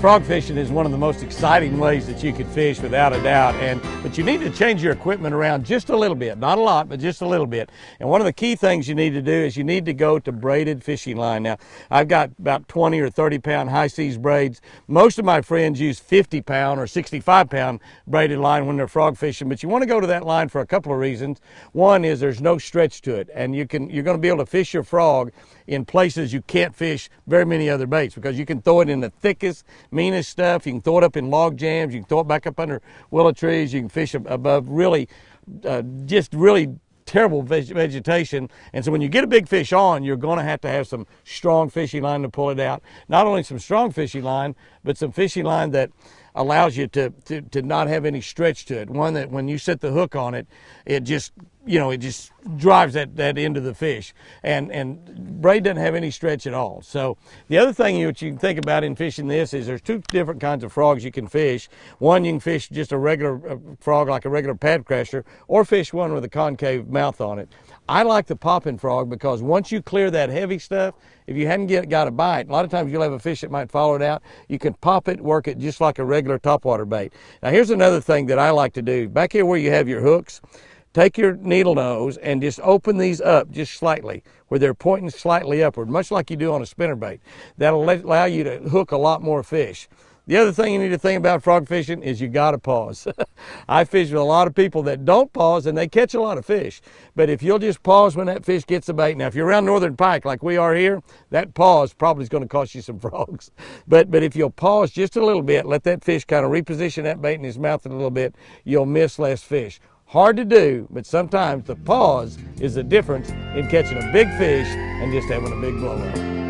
Frog fishing is one of the most exciting ways that you could fish, without a doubt, but you need to change your equipment around just a little bit, not a lot, but just a little bit. And one of the key things you need to do is you need to go to braided fishing line. Now, I've got about 20 or 30 pound high seas braids. Most of my friends use 50 pound or 65 pound braided line when they're frog fishing, but you want to go to that line for a couple of reasons. One is there's no stretch to it, and you're going to be able to fish your frog in places you can't fish very many other baits, because you can throw it in the thickest, meanest stuff. You can throw it up in log jams. You can throw it back up under willow trees. You can fish above really, just really terrible vegetation. And so when you get a big fish on, you're going to have some strong fishing line to pull it out. Not only some strong fishing line, but some fishing line that allows you to not have any stretch to it. One that when you set the hook on it, it just drives that into the fish. And braid doesn't have any stretch at all. So the other thing that you can think about in fishing this is there's two different kinds of frogs you can fish. One, you can fish just a regular frog, like a regular pad crasher, or fish one with a concave mouth on it. I like the popping frog because once you clear that heavy stuff, if you hadn't got a bite, a lot of times you'll have a fish that might follow it out. You can pop it, work it just like a regular topwater bait. Now here's another thing that I like to do. Back here where you have your hooks, take your needle nose and just open these up just slightly, where they're pointing slightly upward, much like you do on a spinnerbait. That'll allow you to hook a lot more fish. The other thing you need to think about frog fishing is you got to pause. I fish with a lot of people that don't pause, and they catch a lot of fish. But if you'll just pause when that fish gets the bait. Now, if you're around northern pike like we are here, that pause probably is going to cost you some frogs. But if you'll pause just a little bit, let that fish kind of reposition that bait in his mouth a little bit, you'll miss less fish. Hard to do, but sometimes the pause is the difference in catching a big fish and just having a big blowout.